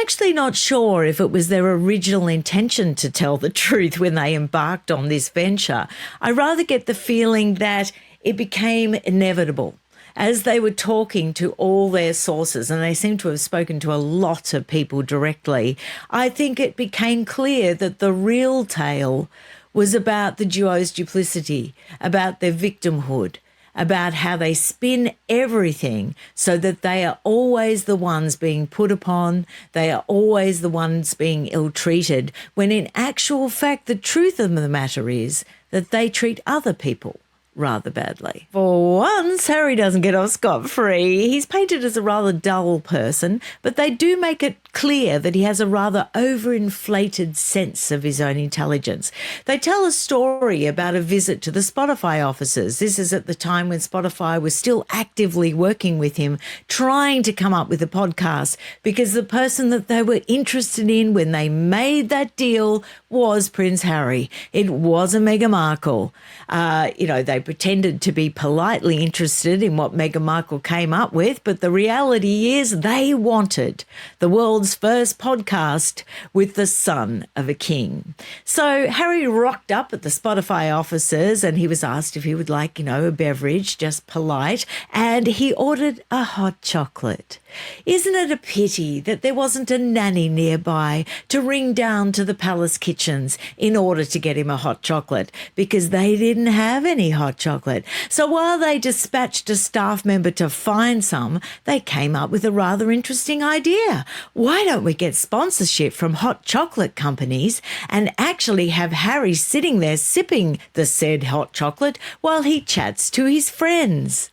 actually not sure if it was their original intention to tell the truth when they embarked on this venture. I rather get the feeling that it became inevitable. As they were talking to all their sources, and they seem to have spoken to a lot of people directly, I think it became clear that the real tale was about the duo's duplicity, about their victimhood, about how they spin everything so that they are always the ones being put upon, they are always the ones being ill-treated, when in actual fact the truth of the matter is that they treat other people rather badly. For once, Harry doesn't get off scot-free. He's painted as a rather dull person, but they do make it clear that he has a rather overinflated sense of his own intelligence. They tell a story about a visit to the Spotify offices. This is at the time when Spotify was still actively working with him, trying to come up with a podcast, because the person that they were interested in when they made that deal was Prince Harry. It wasn't Meghan Markle. They pretended to be politely interested in what Meghan Markle came up with, but the reality is they wanted the world's first podcast with the son of a king. So Harry rocked up at the Spotify offices and he was asked if he would like, a beverage, just polite, and he ordered a hot chocolate. Isn't it a pity that there wasn't a nanny nearby to ring down to the palace kitchens in order to get him a hot chocolate, because they didn't have any hot chocolate. So while they dispatched a staff member to find some, they came up with a rather interesting idea. Why don't we get sponsorship from hot chocolate companies and actually have Harry sitting there sipping the said hot chocolate while he chats to his friends?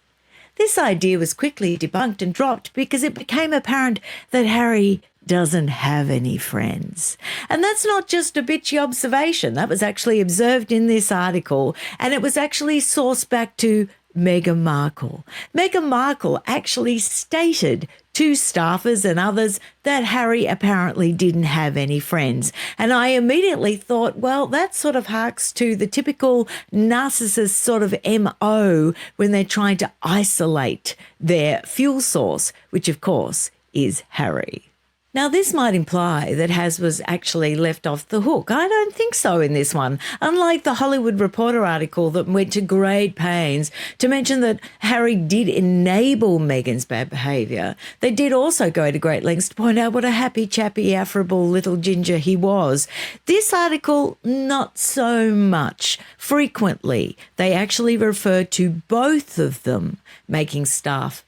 This idea was quickly debunked and dropped because it became apparent that Harry doesn't have any friends. And that's not just a bitchy observation. That was actually observed in this article, and it was actually sourced back to Meghan Markle. Meghan Markle actually stated to staffers and others that Harry apparently didn't have any friends. And I immediately thought, well, that sort of harks to the typical narcissist sort of MO when they're trying to isolate their fuel source, which of course is Harry. Now, this might imply that Has was actually left off the hook. I don't think so in this one. Unlike the Hollywood Reporter article that went to great pains to mention that Harry did enable Meghan's bad behaviour, they did also go to great lengths to point out what a happy, chappy, affable little ginger he was. This article, not so much. Frequently, they actually refer to both of them making staff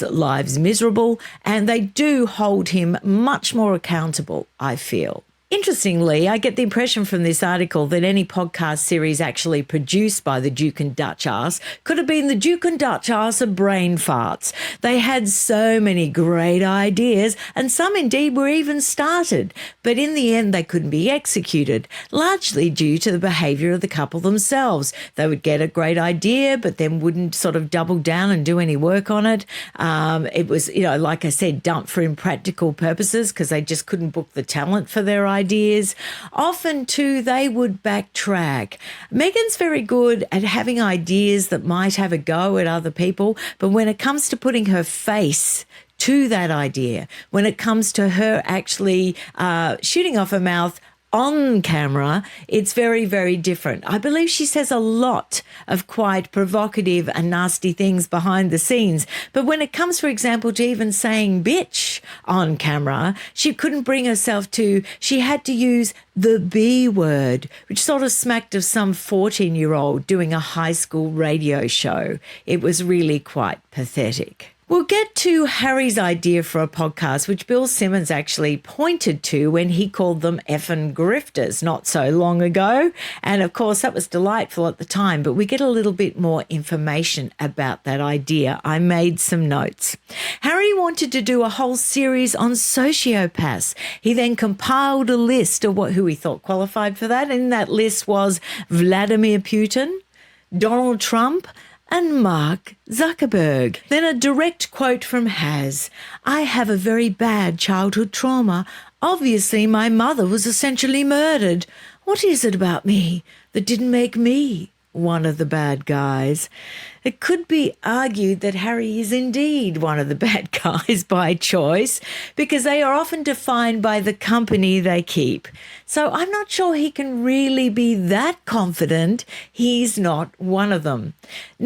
lives miserable, and they do hold him much more accountable, I feel. Interestingly, I get the impression from this article that any podcast series actually produced by the Duke and Duchess could have been the Duke and Duchess of brain farts. They had so many great ideas, and some indeed were even started, but in the end they couldn't be executed, largely due to the behaviour of the couple themselves. They would get a great idea, but then wouldn't sort of double down and do any work on it. It was, like I said, dumped for impractical purposes because they just couldn't book the talent for their ideas. Often, too, they would backtrack. Meghan's very good at having ideas that might have a go at other people, but when it comes to putting her face to that idea, when it comes to her actually shooting off her mouth on camera, it's very, very different. I believe she says a lot of quite provocative and nasty things behind the scenes. But when it comes, for example, to even saying bitch on camera, she couldn't bring herself to, she had to use the B word, which sort of smacked of some 14-year-old doing a high school radio show. It was really quite pathetic. We'll get to Harry's idea for a podcast, which Bill Simmons actually pointed to when he called them effing grifters not so long ago. And of course, that was delightful at the time, but we get a little bit more information about that idea. I made some notes. Harry wanted to do a whole series on sociopaths. He then compiled a list of who he thought qualified for that. And that list was Vladimir Putin, Donald Trump, and Mark Zuckerberg. Then a direct quote from Has. I have a very bad childhood trauma. Obviously, my mother was essentially murdered. What is it about me that didn't make me one of the bad guys. It could be argued that Harry is indeed one of the bad guys by choice, because they are often defined by the company they keep. So I'm not sure he can really be that confident he's not one of them.